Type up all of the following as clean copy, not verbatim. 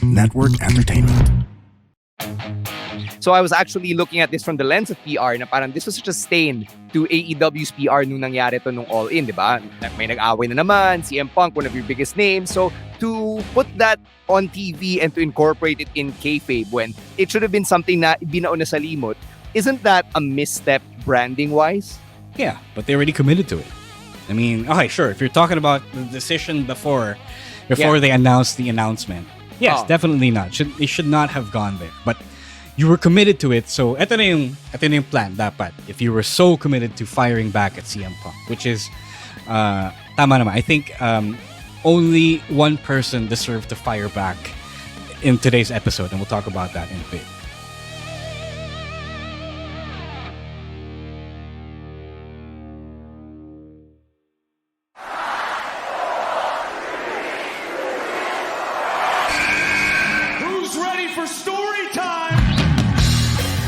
Network Entertainment. So I was actually looking at this from the lens of PR na parang this was such a stain to AEW's PR nung nangyari to nung All In, di ba? May nag-away na naman, CM Punk, one of your biggest names. So to put that on TV and to incorporate it in kayfabe when it should have been something na binaon na sa limot, isn't that a misstep branding-wise? Yeah, but they already committed to it. I mean, okay, sure. If you're talking about the decision before they announced the announcement, yes, definitely not. It should not have gone there. But you were committed to it, so ito na yung plan dapat. If you were so committed to firing back at CM Punk, which is tama naman. I think only one person deserved to fire back in today's episode, and we'll talk about that in a bit.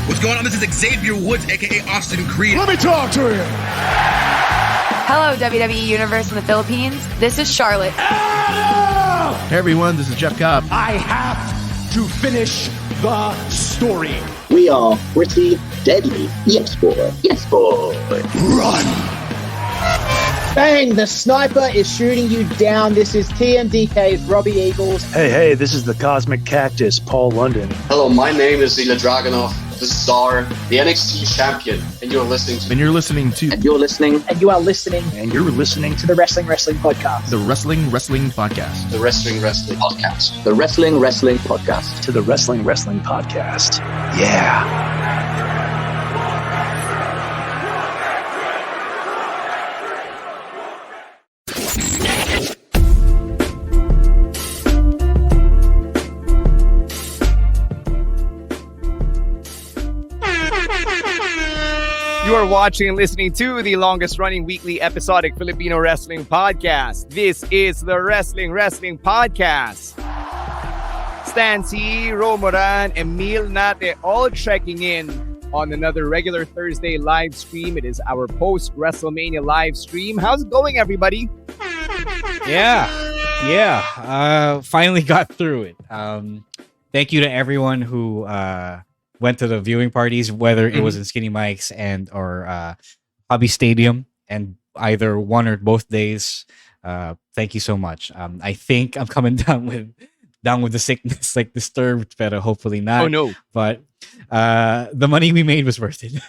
What's going on? This is Xavier Woods, aka Austin Creed. Let me talk to him. Hello, WWE Universe in the Philippines. This is Charlotte. Hey everyone, this is Jeff Cobb. I have to finish the story. We are pretty deadly. Yes, boy. Yes, boy. Run! Bang! The sniper is shooting you down. This is TMDK's Robbie Eagles. Hey, this is the Cosmic Cactus, Paul London. Hello, my name is Ilya Dragunov. This is Czar, the NXT champion, and you're listening to... And you're listening to... And you're listening... And you are listening... And you're listening to the Wrestling Podcast. The Wrestling Podcast. The Wrestling Podcast. The Wrestling Podcast. To the Wrestling Podcast. Yeah. You are watching and listening to the longest-running weekly episodic Filipino wrestling podcast. This is the Wrestling Podcast. Stancy, Romoran, Emil Nate, all checking in on another regular Thursday live stream. It is our post-WrestleMania live stream. How's it going, everybody? Yeah. Finally got through it. Thank you to everyone who went to the viewing parties, whether it was in Skinny Mike's or Hobby Stadium, and either one or both days. Thank you so much. I think I'm coming down with the sickness, like disturbed, but hopefully not. Oh no! But the money we made was worth it.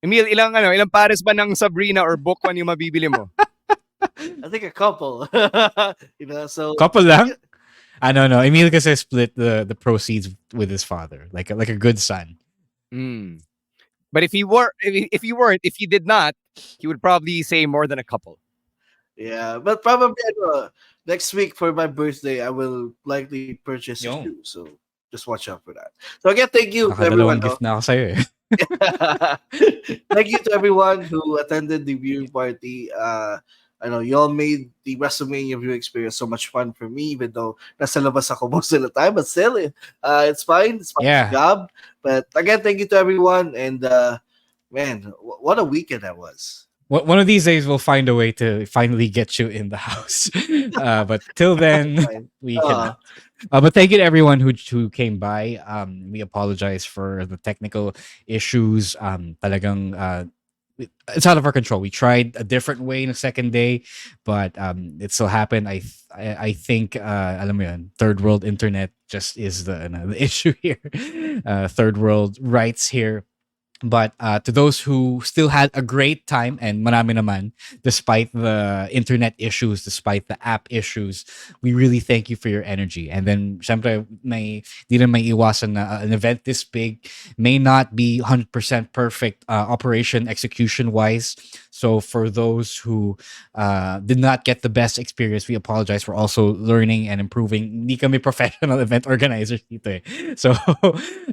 Emil, ilang pares ba ng Sabrina or Bokwan yung mabibili mo? I think a couple. So couple lang. I don't know. Emil kasi split the proceeds with his father, like a good son. But if he did not, he would probably say more than a couple. Yeah, but probably next week for my birthday, I will likely purchase a shoe. So just watch out for that. So again, thank you to everyone. Gift na ako sa'yo eh. Thank you to everyone who attended the viewing party. I know y'all made the WrestleMania viewing experience so much fun for me, even though nasa labas ako most of the time. But still, it's fine. It's my job. But again, thank you to everyone. And man, what a weekend that was. One of these days, we'll find a way to finally get you in the house. But till then, we cannot. But thank you to everyone who came by. We apologize for the technical issues. Talagang it's out of our control. We tried a different way in the second day, but it still happened. I think alam mo yun, third world internet just is the issue here. Third world rights here. But to those who still had a great time, and marami naman, despite the internet issues, despite the app issues, we really thank you for your energy. And then, syempre, di rin may iwasan na an event this big may not be 100% perfect operation execution-wise. So for those who did not get the best experience, we apologize for also learning and improving. Hindi kami professional event organizers dito eh. So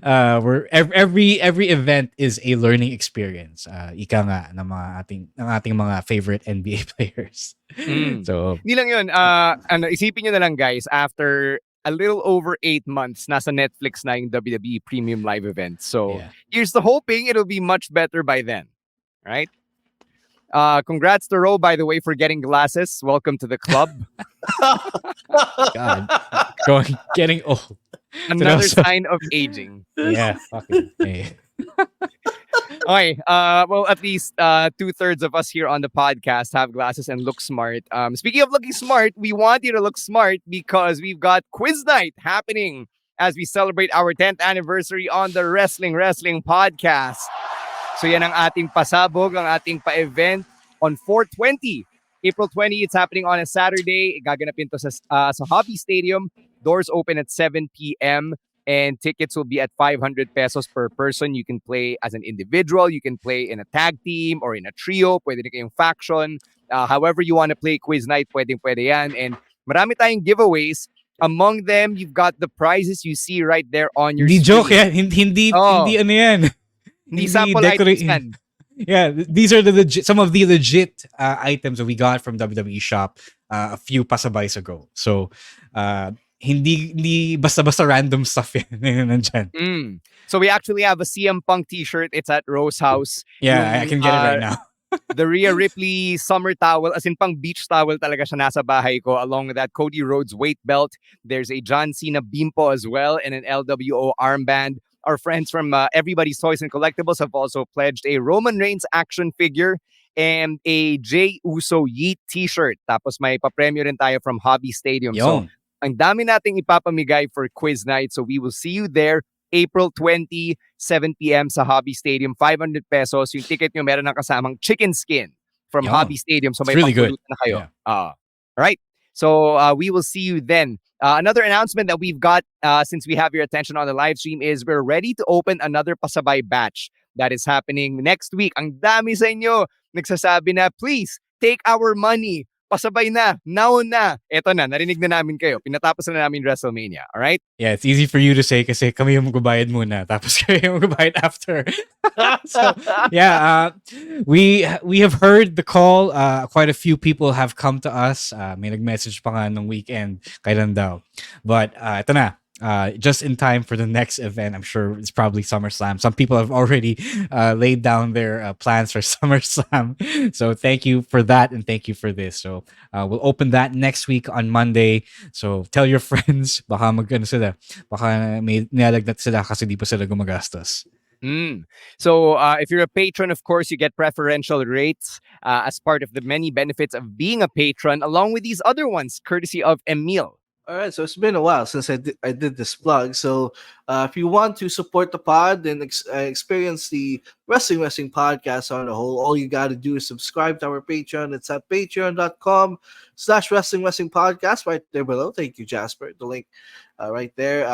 we're every event is a learning experience. Ika nga ng ating mga favorite NBA players. So hindi lang yun. Isipin nyo na lang guys, after a little over 8 months, nasa Netflix na yung WWE Premium Live event. So here's the hoping it'll be much better by then. Right? Congrats to Ro, by the way, for getting glasses. Welcome to the club. God, getting old. Another sign of aging. Yeah, fucking. Hey. Okay. Well, at least 2/3 of us here on the podcast have glasses and look smart. Speaking of looking smart, we want you to look smart because we've got quiz night happening as we celebrate our 10th anniversary on the Wrestling Podcast. So yan ang ating pasabog, ang ating pa-event on 4/20. April 20, it's happening on a Saturday. Gaganapin to sa Hobby Stadium. Doors open at 7 p.m. and tickets will be at 500 pesos per person. You can play as an individual. You can play in a tag team or in a trio. Pwede na kayong faction. However you want to play quiz night, pwede yan. And marami tayong giveaways. Among them, you've got the prizes you see right there on your screen. Hindi joke yan. Hindi ano yan. Hindi sample items yan. Yeah, these are some of the legit items that we got from WWE Shop a few pasabays ago. So, hindi basta-basta random stuff yan nandyan. So we actually have a CM Punk t-shirt. It's at Rose House. Yeah, I can get it right now. The Rhea Ripley summer towel, as in pang beach towel talaga siya nasa bahay ko. Along with that, Cody Rhodes weight belt. There's a John Cena bimpo as well and an LWO armband. Our friends from Everybody's Toys and Collectibles have also pledged a Roman Reigns action figure and a Jey Uso Yeet t-shirt. Tapos may papremyo rin tayo from Hobby Stadium. So, ang dami nating ipapamigay for quiz night. So we will see you there April 20, 7 p.m. sa Hobby Stadium. 500 pesos. Yung ticket nyo meron ng kasamang chicken skin from Hobby Stadium. So may really good. Na kayo. All right. So we will see you then. Another announcement that we've got since we have your attention on the live stream is we're ready to open another pasabay batch that is happening next week. Ang dami sa inyo nagsasabi na, please, take our money. Pasabay na, now na. Eto na, narinig na namin kayo. Pinatapos na namin WrestleMania. Alright? Yeah, it's easy for you to say kasi kami yung magbabayad muna. Tapos kami yung magbabayad after. So, yeah, we have heard the call. Quite a few people have come to us. May nag-message pa nga nung weekend. Kailan daw. But ito na. Just in time for the next event. I'm sure it's probably SummerSlam. Some people have already laid down their plans for SummerSlam. So thank you for that and thank you for this. So we'll open that next week on Monday. So tell your friends, baka mag-ano sila. Baka may nilagnat sila kasi di pa sila gumagastos. So if you're a patron, of course, you get preferential rates as part of the many benefits of being a patron, along with these other ones, courtesy of Emil. All right, so it's been a while since I did this plug. So if you want to support the pod and experience the Wrestling Podcast on the whole, all you got to do is subscribe to our Patreon. It's at patreon.com/Wrestling Podcast right there below. Thank you, Jasper. The link right there.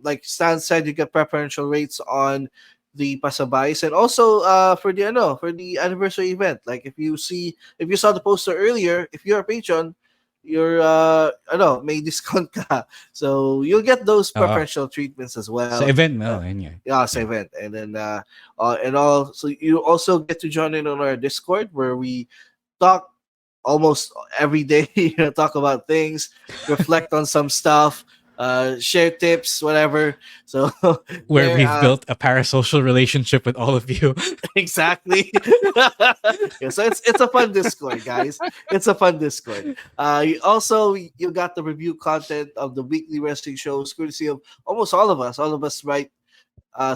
Like Stan said, you get preferential rates on the pasabays and also for the anniversary event. Like if you saw the poster earlier, if you're a patron, you're may discount ka. So you'll get those preferential treatments as well. Sa event mo, yun. Yeah, sa event. And then so you also get to join in on our Discord where we talk almost every day, talk about things, reflect on some stuff, share tips, whatever. So where we've built a parasocial relationship with all of you. Exactly. Yeah, so it's a fun Discord, guys. It's a fun Discord. You got the review content of the weekly wrestling shows, courtesy of almost all of us. All of us write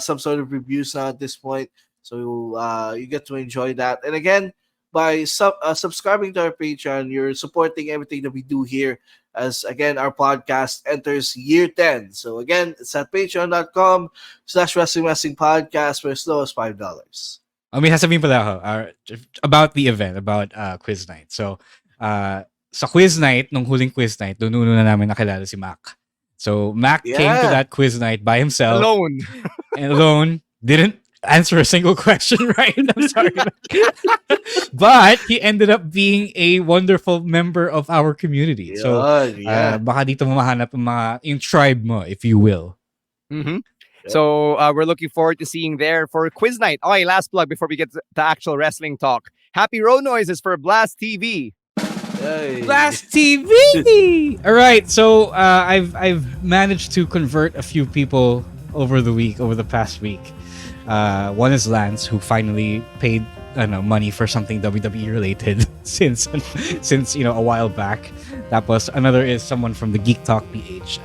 some sort of reviews now at this point, so you get to enjoy that. And again, by subscribing to our Patreon, you're supporting everything that we do here. As again, our podcast enters year 10. So again, it's at patreon.com/Wrestling Podcast for as low as $5. May sasabihin pala ako about the event, about quiz night. So, sa quiz night, nung huling quiz night, doon na namin nakilala si Mac. So, Mac came to that quiz night by himself. Alone. Didn't answer a single question right. I'm sorry. But he ended up being a wonderful member of our community. So, baka dito mo mahanap yung tribe mo, if you will. Mm-hmm. So, we're looking forward to seeing there for quiz night. Okay, last plug before we get to actual wrestling talk. Happy row noises for Blast TV. Hey. Blast TV! All right, so I've managed to convert a few people over the past week. One is Lance, who finally paid money for something WWE related since a while back. Tapos another is someone from the Geek Talk PH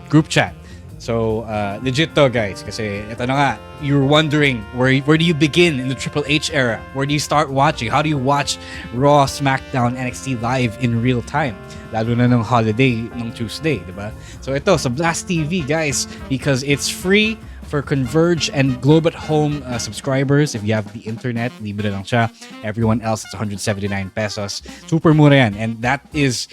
group chat. So legit to, guys, kasi ito na nga, you're wondering where do you begin in the Triple H era? Where do you start watching? How do you watch Raw, SmackDown, NXT live in real time? Lalo na ng holiday ng Tuesday, diba? So ito sa Blast TV, guys, because it's free for Converge and Globe at Home subscribers. If you have the internet, libre lang siya. Everyone else, it's 179 pesos. Super mura yan. And that is,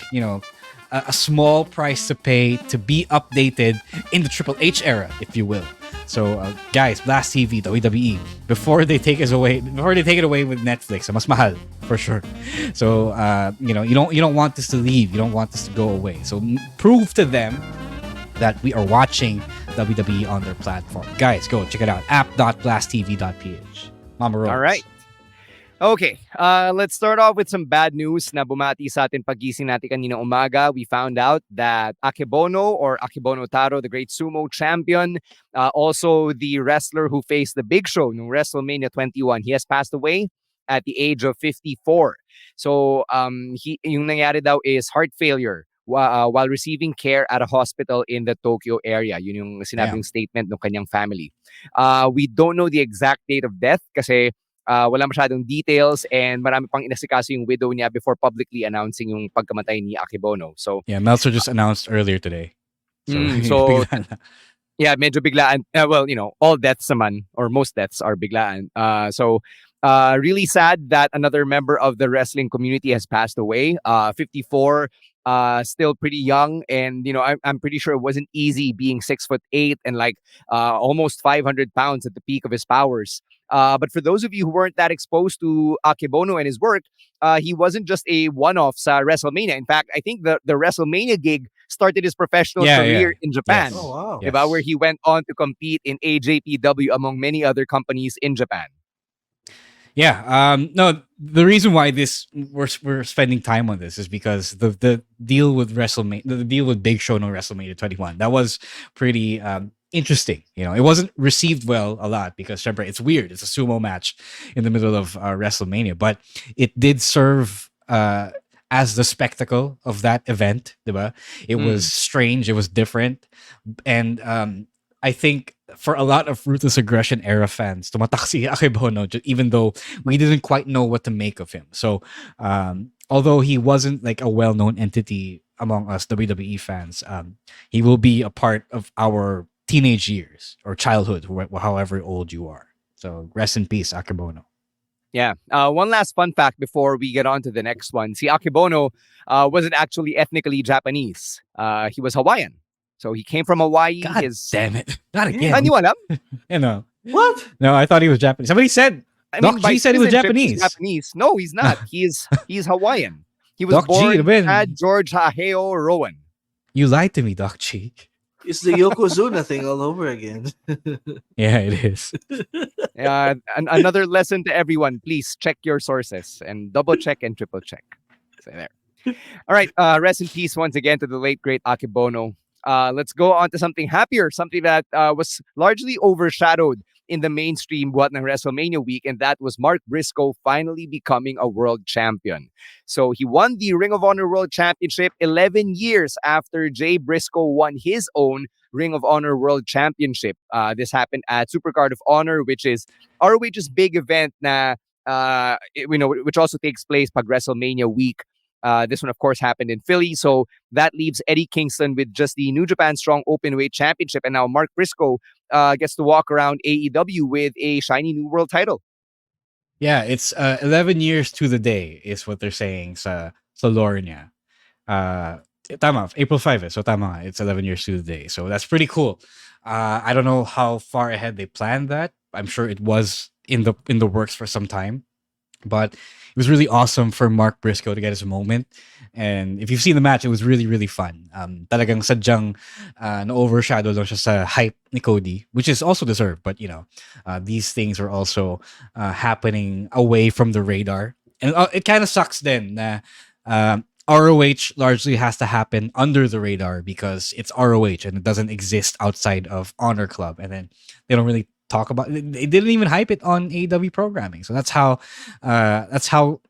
a small price to pay to be updated in the Triple H era, if you will. So, guys, Blast TV, WWE, before they take it away with Netflix, mas mahal for sure. So, you don't want this to leave. You don't want this to go away. So, prove to them that we are watching WWE on their platform. Guys, go check it out. app.blasttv.ph. Mama Rose. All right. Okay, let's start off with some bad news na bumati sa atin pagising natin kanina umaga. We found out that Akebono or Akebono Taro, the great sumo champion, also the wrestler who faced the Big Show in WrestleMania 21, he has passed away at the age of 54. So, yung nangyari daw is heart failure while receiving care at a hospital in the Tokyo area. Yun yung sinabing statement ng kanyang family. We don't know the exact date of death kasi wala masyadong details and marami pang inasikaso yung widow niya before publicly announcing yung pagkamatay ni Akebono. So yeah, Meltzer just announced earlier today. So yeah, medyo biglaan. Well, all deaths naman or most deaths are biglaan. So really sad that another member of the wrestling community has passed away. 54, still pretty young, and I'm pretty sure it wasn't easy being 6'8" and like almost 500 pounds at the peak of his powers. But for those of you who weren't that exposed to Akebono and his work, he wasn't just a one-off sa WrestleMania. In fact, I think the WrestleMania gig started his professional career in Japan. Yes. Oh, wow. Diba? Where he went on to compete in AJPW among many other companies in Japan. Yeah. No, the reason why we're spending time on this is because the deal with WrestleMania, the deal with Big Show no WrestleMania 21, that was pretty interesting. It wasn't received well a lot because remember, it's weird. It's a sumo match in the middle of WrestleMania, but it did serve as the spectacle of that event. Diba? It was strange. It was different, and I think for a lot of Ruthless Aggression era fans, tumatak si Akebono, even though we didn't quite know what to make of him. So, although he wasn't like a well-known entity among us WWE fans, he will be a part of our teenage years or childhood, however old you are. So, rest in peace, Akebono. Yeah. One last fun fact before we get on to the next one. See, Akebono wasn't actually ethnically Japanese. He was Hawaiian. So he came from Hawaii. God damn it. Not again. Hindi mo alam? What? No, I thought he was Japanese. Somebody said, Doc G said he was Japanese. No, he's not. He's Hawaiian. He was Doc born G, at George Haheo Rowan. You lied to me, Doc G. It's the Yokozuna thing all over again. Yeah, it is. Another lesson to everyone. Please check your sources and double check and triple check. So there. All right. Rest in peace once again to the late, great Akebono. Let's go on to something happier, something that was largely overshadowed in the mainstream buhat ng WrestleMania week, and that was Mark Briscoe finally becoming a world champion. So he won the Ring of Honor World Championship 11 years after Jay Briscoe won his own Ring of Honor World Championship. This happened at Supercard of Honor, which is ROH's big event na, which also takes place pag WrestleMania week. This one, of course, happened in Philly. So that leaves Eddie Kingston with just the New Japan Strong Openweight Championship. And now Mark Briscoe gets to walk around AEW with a shiny new world title. Yeah, it's 11 years to the day is what they're saying sa lore niya. Tama, April 5 so tama, it's 11 years to the day. So that's pretty cool. I don't know how far ahead they planned that. I'm sure it was in the works for some time. But it was really awesome for Mark Briscoe to get his moment. And if you've seen the match, it was really, really fun. Talagang sadyang na-overshadow lang siya sa hype ni Cody, which is also deserved. But, these things are also happening away from the radar. And it kind of sucks then na ROH largely has to happen under the radar because it's ROH and it doesn't exist outside of Honor Club. And then they don't really talk about. They didn't even hype it on AEW programming. So that's how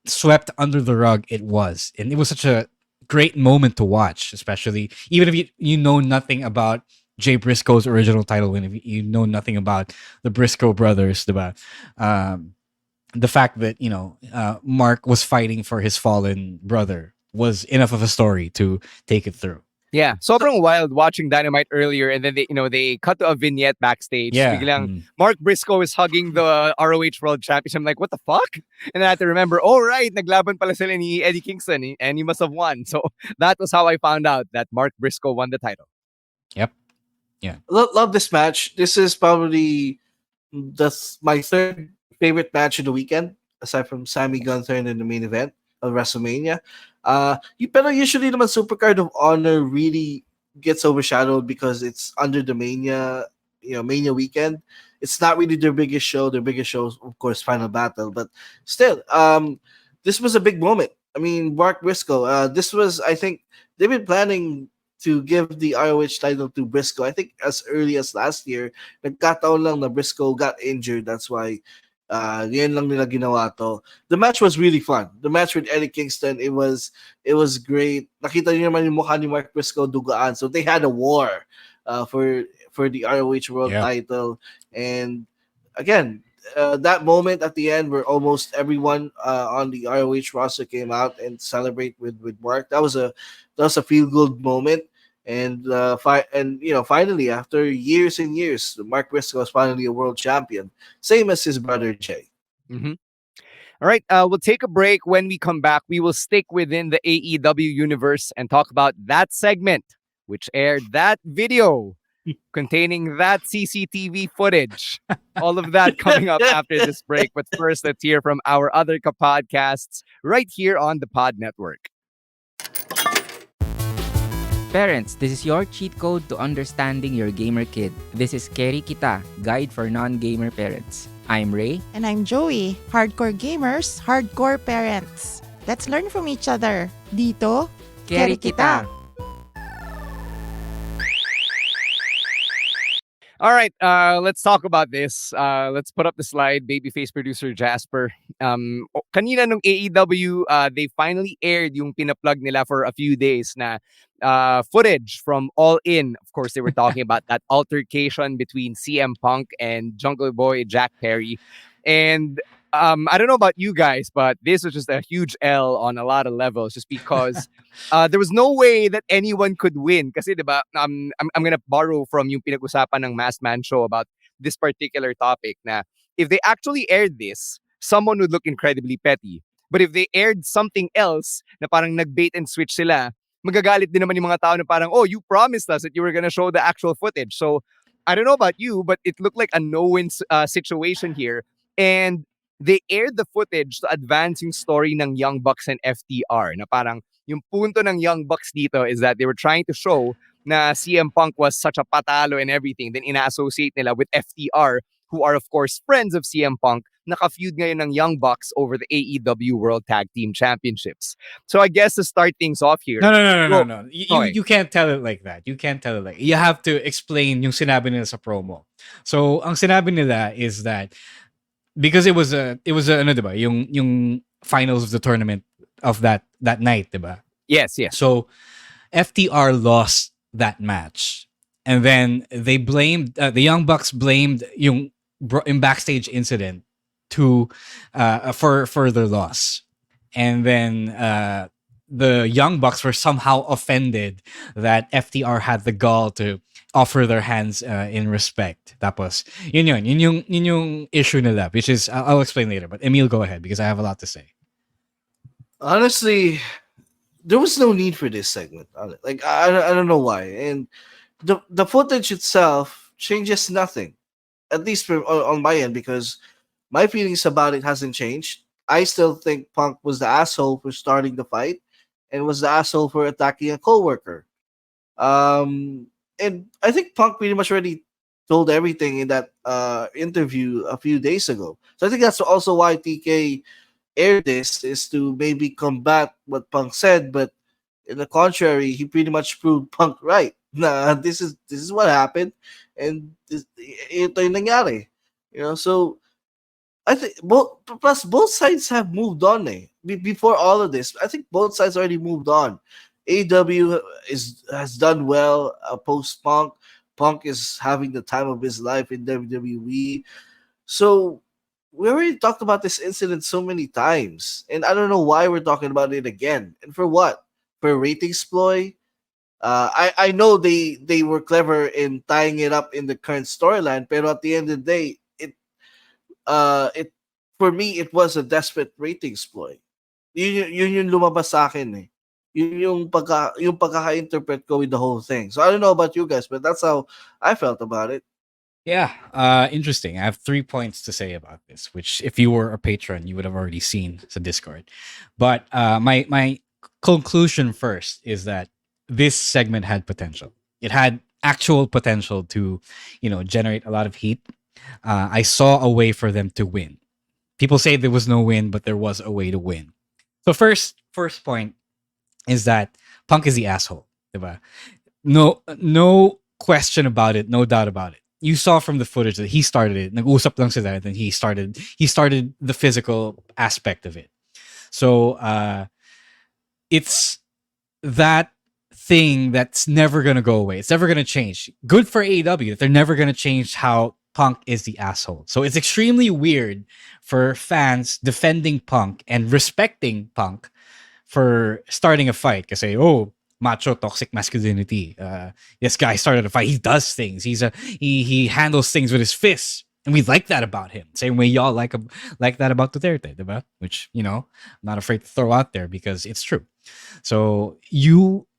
swept under the rug it was, and it was such a great moment to watch, especially even if you know nothing about Jay Briscoe's original title win, if you know nothing about the Briscoe brothers, diba? The fact that Mark was fighting for his fallen brother was enough of a story to take it through. Yeah, sobrang wild watching Dynamite earlier, and then they cut to a vignette backstage. Yeah. Biglang Mark Briscoe is hugging the ROH World Championship. I'm like, what the fuck? And I had to remember, oh right, naglaban pala sila ni Eddie Kingston, and he must have won. So that was how I found out that Mark Briscoe won the title. Yep. Yeah. Love this match. This is probably my third favorite match of the weekend, aside from Sami Gunther in the main event of WrestleMania. Pero usually naman Supercard of Honor really gets overshadowed because it's under the Mania weekend. It's not really their biggest show. Their biggest show is, of course, Final Battle. But still, this was a big moment. I mean, Mark Briscoe, this was, I think, they've been planning to give the ROH title to Briscoe, I think, as early as last year. Nagkataon lang na Briscoe got injured. That's why ngayon lang nila ginawa to. The match was really fun. The match with Eddie Kingston, it was great. Nakita niyo naman yung mukha ni Mark Briscoe dugaan. So they had a war for the ROH World title. And again, that moment at the end where almost everyone on the ROH roster came out and celebrate with Mark. That was a feel good moment. And finally, after years and years, Mark Briscoe was finally a world champion, same as his brother Jay. Mm-hmm. All right, we'll take a break. When we come back, we will stick within the AEW universe and talk about that segment, which aired that video containing that CCTV footage. All of that coming up after this break. But first, let's hear from our other podcasts right here on the Pod Network. Parents, this is your cheat code to understanding your gamer kid. This is Keri Kita, Guide for Non-Gamer Parents. I'm Ray. And I'm Joey. Hardcore gamers, hardcore parents. Let's learn from each other. Dito, Keri Kita. All right, let's talk about this. Let's put up the slide. Babyface producer Jasper. Kanina nung AEW, they finally aired yung pinaplug nila for a few days na footage from All In. Of course, they were talking about that altercation between CM Punk and Jungle Boy Jack Perry. And I don't know about you guys, but this was just a huge L on a lot of levels just because there was no way that anyone could win. Kasi diba, I'm gonna borrow from yung pinag-usapan ng Masked Man show about this particular topic na if they actually aired this, someone would look incredibly petty. But if they aired something else na parang nag-bait and switch sila, magagalit din naman yung mga tao na parang, oh, you promised us that you were gonna show the actual footage. So, I don't know about you, but it looked like a no-win situation here. And they aired the footage to advance yung story ng Young Bucks and FTR na parang yung punto ng Young Bucks dito is that they were trying to show na CM Punk was such a patalo and everything. Then ina-associate nila with FTR, who are of course friends of CM Punk, naka-feud ngayon ng Young Bucks over the AEW World Tag Team Championships. So I guess to start things off here. No. You can't tell it like that. You have to explain yung sinabi nila sa promo. So ang sinabi nila is that because it was ano, diba? Yung finals of the tournament of that night, diba? Yes. So FTR lost that match, and then they blamed the Young Bucks blamed yung backstage incident to for their loss, and then the Young Bucks were somehow offended that FTR had the gall to offer their hands in respect. Tapos, yun yung issue nila, which is, I'll explain later. But Emil, go ahead, because I have a lot to say. Honestly, there was no need for this segment. Like, I don't know why. And the footage itself changes nothing, at least on my end, because my feelings about it hasn't changed. I still think Punk was the asshole for starting the fight and was the asshole for attacking a coworker. And I think Punk pretty much already told everything in that interview a few days ago. So I think that's also why TK aired this, is to maybe combat what Punk said. But in the contrary, he pretty much proved Punk right. Nah, this is what happened, and ito yung nangyari. So I think both sides have moved on. Before all of this, I think both sides already moved on. AW has done well post Punk. Punk is having the time of his life in WWE. So we already talked about this incident so many times, and I don't know why we're talking about it again. And for what? For ratings ploy? I know they were clever in tying it up in the current storyline, but at the end of the day, it for me it was a desperate ratings ploy. Yun yung lumabas sa akin eh. Yun yung pagkaka-interpret ko with the whole thing. So I don't know about you guys, but that's how I felt about it. Yeah, interesting. I have 3 points to say about this, which if you were a patron, you would have already seen the Discord. But my conclusion first is that this segment had potential. It had actual potential to, generate a lot of heat. I saw a way for them to win. People say there was no win, but there was a way to win. So first point is that Punk is the asshole. Diba? No question about it, no doubt about it. You saw from the footage that he started it. Nag-usap lang sila, then he started the physical aspect of it. So it's that thing that's never going to go away. It's never going to change. Good for AEW that they're never going to change how Punk is the asshole. So it's extremely weird for fans defending Punk and respecting Punk for starting a fight. Kasi, macho, toxic masculinity. This guy started a fight. He does things. He handles things with his fists. And we like that about him. Same way y'all like that about Duterte, diba? Which, I'm not afraid to throw out there because it's true. So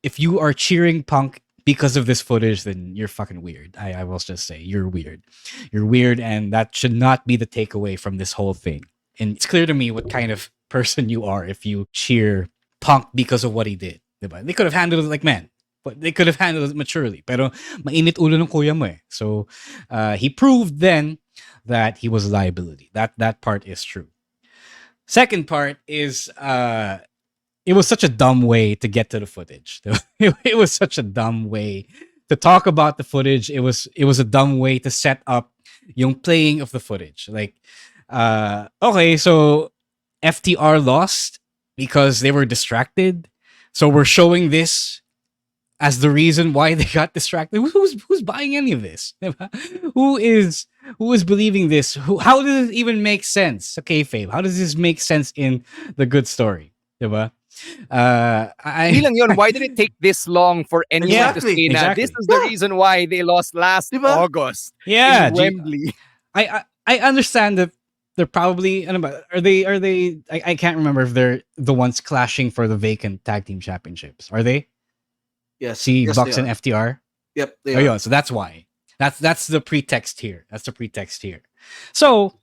if you are cheering Punk because of this footage, then you're fucking weird. I will just say you're weird. You're weird, and that should not be the takeaway from this whole thing. And it's clear to me what kind of person you are if you cheer Punk because of what he did. Diba? They could have handled it like men, but they could have handled it maturely. Pero mainit ulo ng kuya mo eh. So he proved then that he was a liability. That part is true. Second part is it was such a dumb way to get to the footage. It was such a dumb way to talk about the footage. It was a dumb way to set up yung playing of the footage. Like, okay, so FTR lost because they were distracted. So we're showing this as the reason why they got distracted. Who's buying any of this? Who is believing this? How does it even make sense? Okay, Fabe, how does this make sense in the good story? Diba? Why did it take this long for anyone to say that this is the reason why they lost last August? Yeah, in Wembley. I understand that they're probably are they I can't remember if they're the ones clashing for the vacant tag team championships. Are they? Yes. See, Bucks and FTR. Yep. Yeah, so that's why. That's the pretext here. So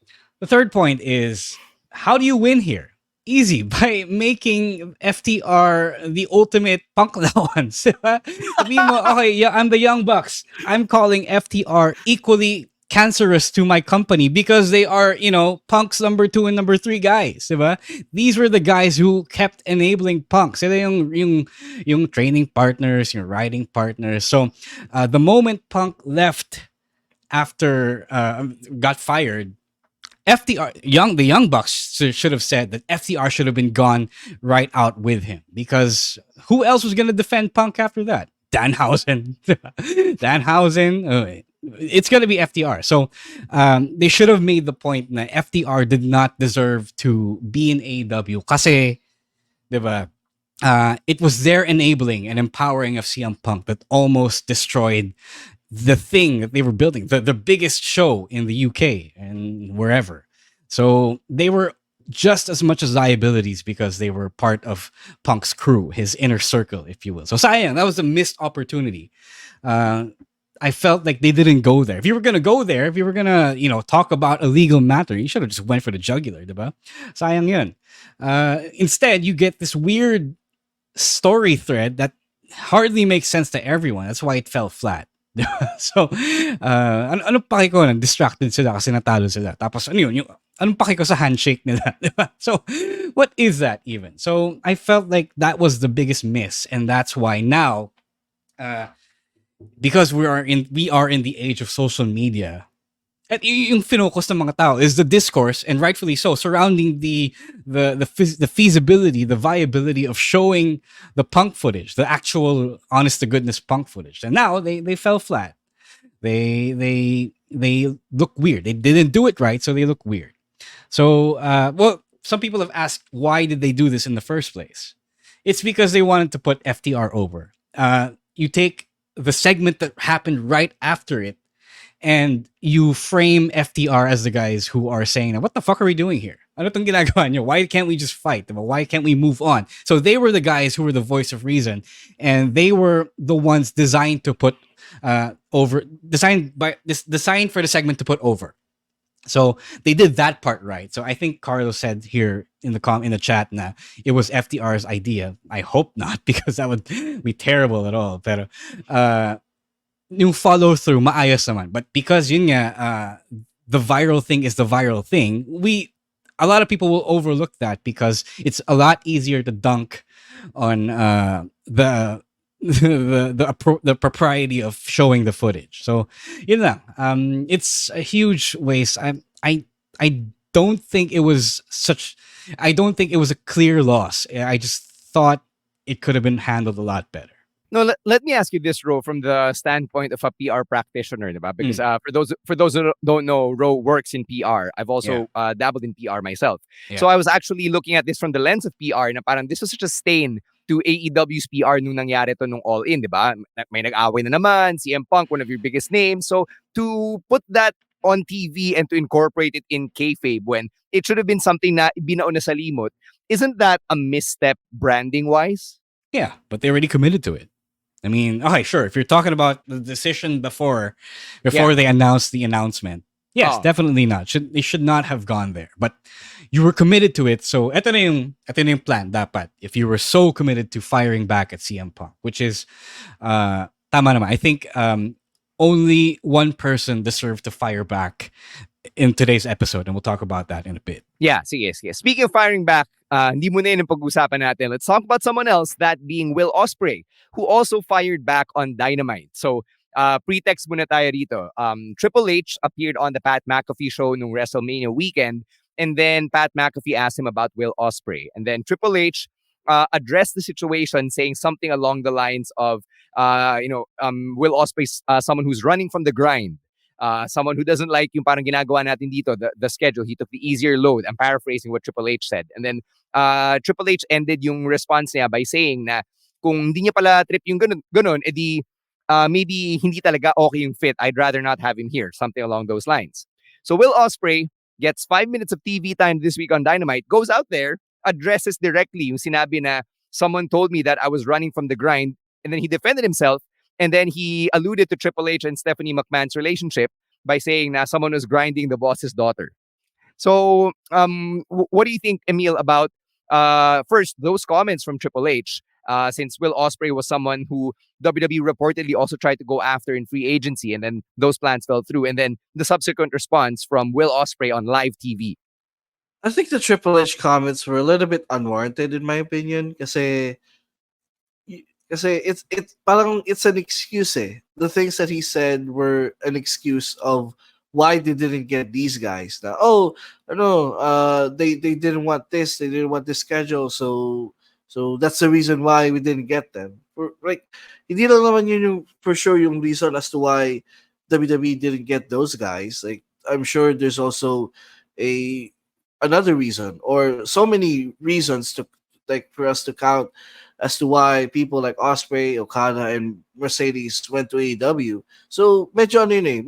the third point is, how do you win here? Easy, by making FTR the ultimate Punk allowance. Sabihin mo, okay, yeah, I'm the Young Bucks. I'm calling FTR equally cancerous to my company because they are, Punk's number 2 and number 3 guys. Diba? These were the guys who kept enabling Punk. Sila yung training partners, yung riding partners. So the moment Punk left after got fired, FTR, the Young Bucks should have said that FTR should have been gone right out with him, because who else was going to defend Punk after that? Danhausen. It's going to be FTR. So they should have made the point that FTR did not deserve to be in AEW kasi, diba, it was their enabling and empowering of CM Punk that almost destroyed the thing that they were building, the biggest show in the UK and wherever. So they were just as much as liabilities because they were part of Punk's crew, his inner circle, if you will. So sayang, that was a missed opportunity. I felt like they didn't go there. If you were going to go there, if you were going to, talk about a legal matter, you should have just went for the jugular, diba? Sayang yun. Instead, you get this weird story thread that hardly makes sense to everyone. That's why it fell flat. So, ano paki ko na distracted sila kasi natalo sila. Tapos anong paki ko sa handshake nila, diba? So, what is that even? So, I felt like that was the biggest miss, and that's why now, because we are in the age of social media, At yung finocus ng mga tao is the discourse, and rightfully so, surrounding the feasibility, the viability of showing the Punk footage, the actual honest to goodness Punk footage. And now they fell flat. They look weird. They didn't do it right, so they look weird. So well, some people have asked, why did they do this in the first place? It's because they wanted to put FTR over. You take the segment that happened right after it, and you frame FTR as the guys who are saying, what the fuck are we doing here? Ano tong ginagawa nyo? Why can't we just fight? Why can't we move on? So they were the guys who were the voice of reason, and they were the ones designed to put designed for the segment to put over. So they did that part right. So I think Carlos said here in the chat na it was FTR's idea. I hope not, because that would be terrible at all. Pero yung follow through maayos naman. But because yun nga, the viral thing is the viral thing, a lot of people will overlook that because it's a lot easier to dunk on the propriety of showing the footage. So yun lang. It's a huge waste. I don't think it was a clear loss. I just thought it could have been handled a lot better. No, let me ask you this, Ro, from the standpoint of a PR practitioner, diba? Because for those who don't know, Ro works in PR. I've also dabbled in PR myself. Yeah. So I was actually looking at this from the lens of PR na parang this was such a stain to AEW's PR nung nangyari to nung All In, diba? May nag-away na naman, CM Punk, one of your biggest names. So to put that on TV and to incorporate it in kayfabe when it should have been something na binaon na sa limot, isn't that a misstep branding-wise? Yeah, but they already committed to it. I mean, okay, sure. If you're talking about the decision before they announced the announcement, yes, definitely not. They should not have gone there. But you were committed to it, so ito na yung plan dapat. If you were so committed to firing back at CM Punk, which is tama naman. I think only one person deserved to fire back in today's episode, and we'll talk about that in a bit. Yeah, sige. Speaking of firing back, hindi mo na yun ang pag-usapan natin. Let's talk about someone else, that being Will Ospreay, who also fired back on Dynamite. So, pretext muna tayo dito. Triple H appeared on the Pat McAfee show nung WrestleMania weekend, and then Pat McAfee asked him about Will Ospreay. And then Triple H addressed the situation, saying something along the lines of, Will Ospreay's someone who's running from the grind. Someone who doesn't like yung parang ginagawa natin dito, the schedule. He took the easier load. I'm paraphrasing what Triple H said. And then Triple H ended yung response niya by saying na kung hindi niya pala trip yung ganun, edi maybe hindi talaga okay yung fit. I'd rather not have him here. Something along those lines. So Will Ospreay gets 5 minutes of TV time this week on Dynamite, goes out there, addresses directly yung sinabi na someone told me that I was running from the grind, and then he defended himself. And then he alluded to Triple H and Stephanie McMahon's relationship by saying that someone was grinding the boss's daughter. So, what do you think, Emil, about first those comments from Triple H? Since Will Ospreay was someone who WWE reportedly also tried to go after in free agency, and then those plans fell through. And then the subsequent response from Will Ospreay on live TV. I think the Triple H comments were a little bit unwarranted, in my opinion, kasi it's an excuse. The things that he said were an excuse of why they didn't get these guys. Now, they didn't want this, they didn't want this schedule, so that's the reason why we didn't get them. Hindi lang naman yun yung for sure yung reason as to why WWE didn't get those guys. Like, I'm sure there's also another reason, or so many reasons for us to count as to why people like Ospreay, Okada, and Mercedes went to AEW. So, medyo ano yun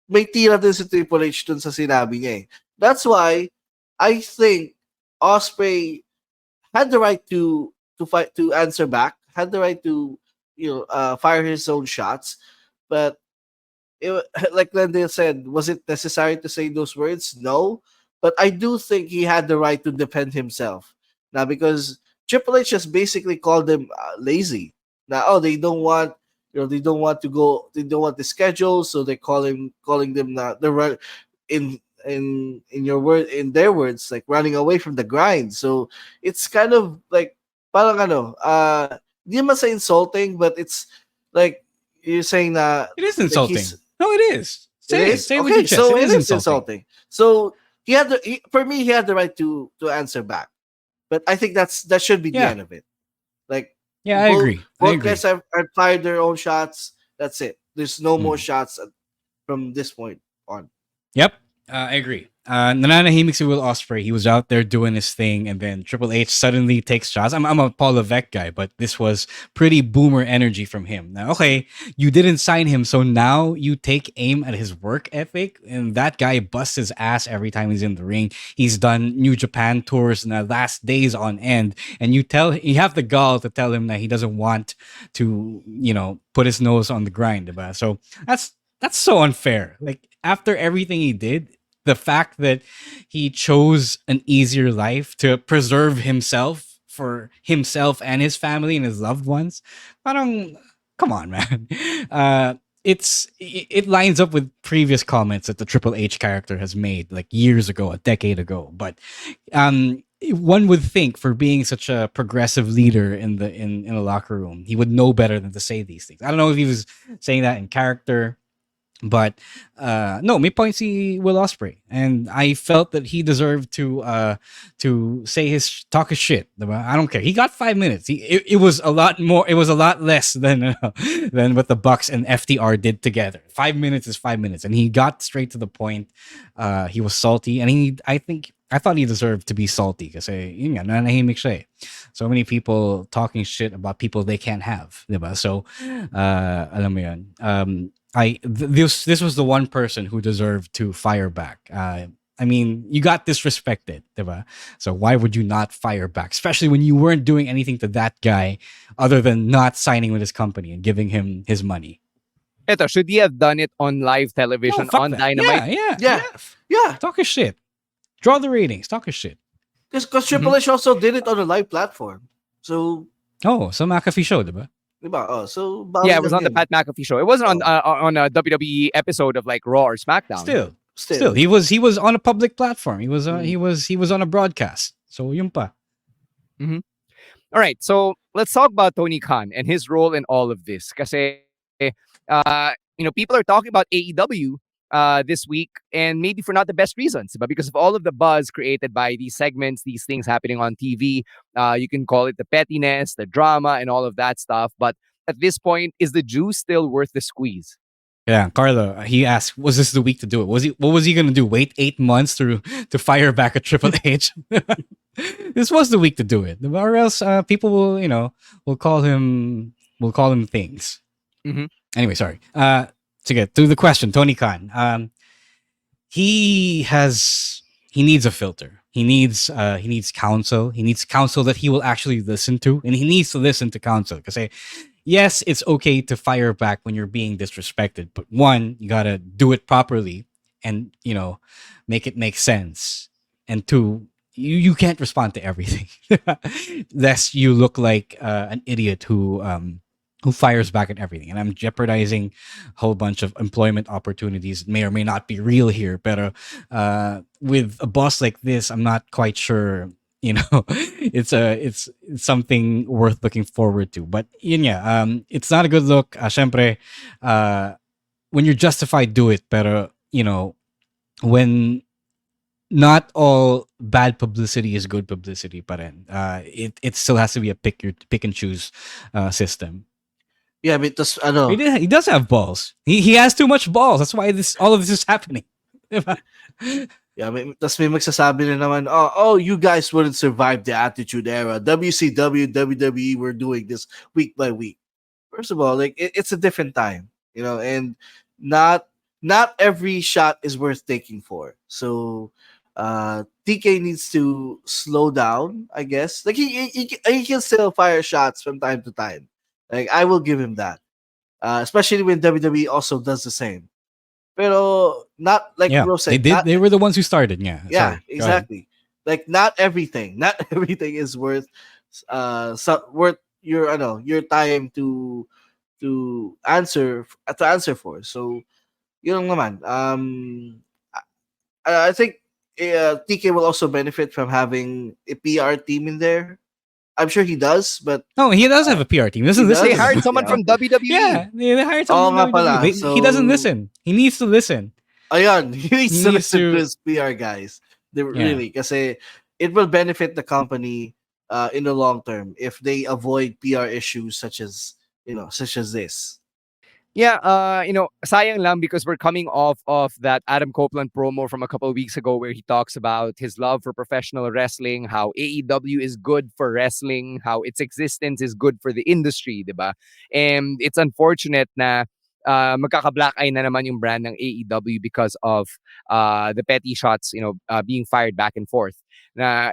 may tira din si Triple H dun sa sinabi niya eh. That's why I think Ospreay had the right to fight, to answer back, had the right to fire his own shots. But like Glendale said, was it necessary to say those words? No. But I do think he had the right to defend himself. Now, because Triple H just basically called them lazy. Now, they don't want to go, they don't want the schedule, so they're calling them the run in their words, like running away from the grind. So it's kind of like parang di man say insulting, but it's like you're saying that it is insulting. No, it is. Say with your chest. So it it is is insulting. So for me, he had the right to answer back. But I think that should be the Yeah. end of it. Like, Yeah, I agree. Both guys have fired their own shots. That's it. There's no more Mm. shots from this point on. Yep, I agree. Nananahimik si Will Ospreay. He was out there doing his thing, and then Triple H suddenly takes shots. I'm a Paul Levesque guy, but this was pretty boomer energy from him. Now, okay, you didn't sign him, so now you take aim at his work ethic, and that guy busts his ass every time he's in the ring. He's done New Japan tours in the last days on end, and you have the gall to tell him that he doesn't want to, put his nose on the grind. Diba? So that's so unfair. Like, after everything he did, the fact that he chose an easier life to preserve himself for himself and his family and his loved ones, parang, come on, man. It lines up with previous comments that the Triple H character has made like years ago, a decade ago. But one would think, for being such a progressive leader in the locker room, he would know better than to say these things. I don't know if he was saying that in character. But no, may point si Will Ospreay, and I felt that he deserved to say talk his shit. Diba? I don't care. He got 5 minutes. It was a lot more. It was a lot less than what the Bucks and FTR did together. 5 minutes is 5 minutes, and he got straight to the point. He was salty, and I thought he deserved to be salty because nanahimik siya eh. So many people talking shit about people they can't have, diba? So alam mo yun. This was the one person who deserved to fire back. I mean, you got disrespected, diba? So why would you not fire back? Especially when you weren't doing anything to that guy other than not signing with his company and giving him his money. Eto, should he have done it on live television on that. Dynamite? Yeah. Talk his shit. Draw the ratings. Talk his shit. Because Triple H also did it on a live platform. So sa McAfee show, diba? Diba? Oh, so yeah, it was on the Pat McAfee show. It wasn't on a WWE episode of like Raw or SmackDown. Still, he was on a public platform. He was on a broadcast. So yun pa. Mm-hmm. All right, so let's talk about Tony Khan and his role in all of this. Kasi people are talking about AEW this week, and maybe for not the best reasons, but because of all of the buzz created by these segments, these things happening on TV. You can call it the pettiness, the drama, and all of that stuff. But at this point, is the juice still worth the squeeze? Yeah, Carlo, he asked, was this the week to do it? What was he going to do? Wait 8 months to fire back at Triple H? This was the week to do it. Or else people will call him things. Mm-hmm. Anyway, sorry. To get to the question, Tony Khan, he needs a filter. He needs counsel. He needs counsel that he will actually listen to, and he needs to listen to counsel. Because yes, it's okay to fire back when you're being disrespected, but one, you gotta do it properly, and make it make sense. And two, you can't respond to everything, lest you look like an idiot who fires back at everything. And I'm jeopardizing a whole bunch of employment opportunities. May or may not be real here, but with a boss like this, I'm not quite sure. It's something worth looking forward to. But it's not a good look. Syempre, when you're justified, do it. Pero when not all bad publicity is good publicity, pa rin. It still has to be a pick and choose system. Yeah, but he does have balls. He has too much balls. That's why all of this is happening. Yeah, tas may magsasabi na naman, oh, you guys wouldn't survive the Attitude Era. WCW, WWE were doing this week by week. First of all, like it's a different time, and not every shot is worth taking for. So TK needs to slow down, I guess. Like he can still fire shots from time to time. Like I will give him that, especially when WWE also does the same. Pero not like Rose said. They were the ones who started. Yeah. Yeah, Sorry. exactly. Like not everything is worth worth your time to answer for. So yun lang naman. I think TK will also benefit from having a PR team in there. I'm sure he does, but no, he does have a PR team. Doesn't listen. They hired someone from WWE. Yeah, they hired someone from WWE. He doesn't listen. He needs to listen. Ayun, he needs to listen to his PR guys. Really, kasi it will benefit the company in the long term if they avoid PR issues such as this. Yeah, sayang lang because we're coming off of that Adam Copeland promo from a couple of weeks ago where he talks about his love for professional wrestling, how AEW is good for wrestling, how its existence is good for the industry, diba? And it's unfortunate na magkaka-black eye na naman yung brand ng AEW because of the petty shots, being fired back and forth. Na,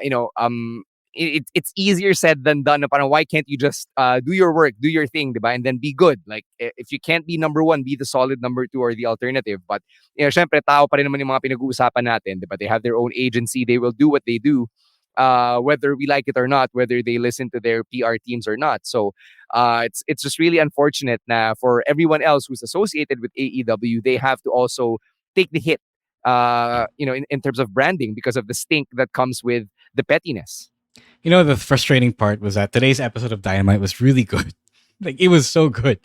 it's easier said than done. Parang, why can't you just do your work, do your thing, diba? And then be good. Like, if you can't be number one, be the solid number two or the alternative. But, syempre, tao pa rin naman yung mga pinag-uusapan natin, diba? They have their own agency. They will do what they do, whether we like it or not, whether they listen to their PR teams or not. So, it's just really unfortunate na for everyone else who's associated with AEW, they have to also take the hit, in terms of branding because of the stink that comes with the pettiness. The frustrating part was that today's episode of Dynamite was really good. Like, it was so good.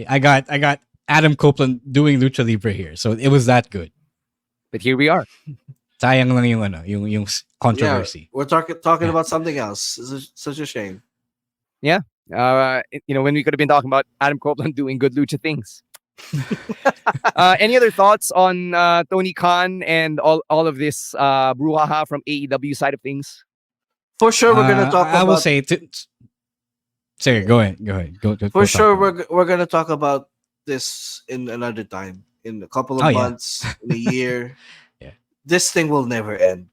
I got Adam Copeland doing Lucha Libre here, so it was that good. But here we are. Sayang lang yung controversy. Yeah, we're talking about something else. It's such a shame. Yeah. When we could have been talking about Adam Copeland doing good lucha things. Any other thoughts on Tony Khan and all of this brouhaha from AEW side of things? For sure, we're gonna talk. I will say, sorry, go ahead. For sure, we're gonna talk about this in another time, in a couple of months, in a year. Yeah, this thing will never end.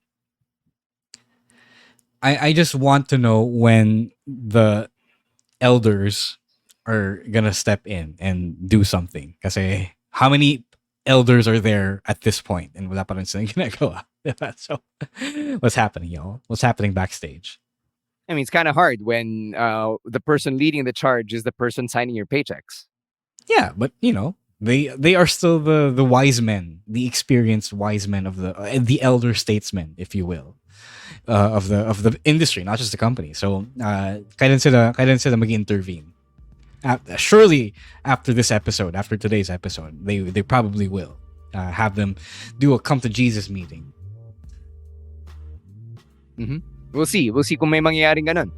I just want to know when the elders are gonna step in and do something. Kasi how many elders are there at this point? And wala pa rin silang ginagawa. So, what's happening, y'all? What's happening backstage? I mean, it's kind of hard when the person leading the charge is the person signing your paychecks. Yeah, but they are still the wise men, the experienced wise men of the elder statesmen, if you will, of the industry, not just the company. So, kailan sila mag-intervene? Surely after this episode, after today's episode, they probably will have them do a come to Jesus meeting. Mm-hmm. We'll see kung may mangyayaring ganun.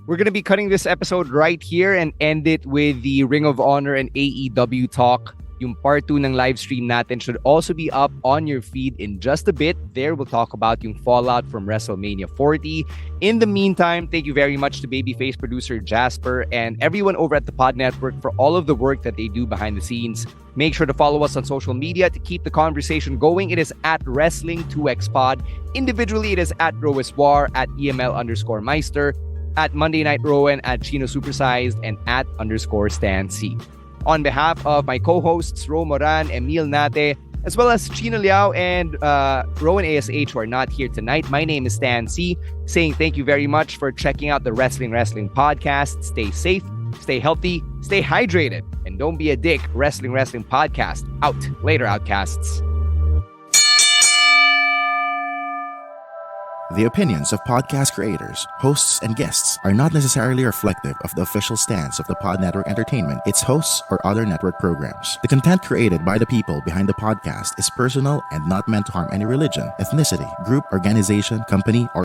We're going to be cutting this episode right here and end it with the Ring of Honor and AEW talk. Yung part 2 ng live stream natin should also be up on your feed in just a bit. There we'll talk about yung fallout from WrestleMania 40. In the meantime, thank you very much to Babyface producer Jasper and everyone over at the Pod Network for all of the work that they do behind the scenes. Make sure to follow us on social media to keep the conversation going. It is at Wrestling2XPod. Individually, it is at Roeswar, at EML_Meister, at Monday Night Rowan, at Chino Supersized, and at _Stan C. On behalf of my co-hosts, Ro Moran, Emil Nate, as well as Chino Liao and Rowan ASH who are not here tonight, my name is Stan C, saying thank you very much for checking out the Wrestling Podcast. Stay safe, stay healthy, stay hydrated, and don't be a dick. Wrestling Podcast. Out. Later, Outcasts. The opinions of podcast creators, hosts, and guests are not necessarily reflective of the official stance of the Pod Network Entertainment, its hosts, or other network programs. The content created by the people behind the podcast is personal and not meant to harm any religion, ethnicity, group, organization, company, or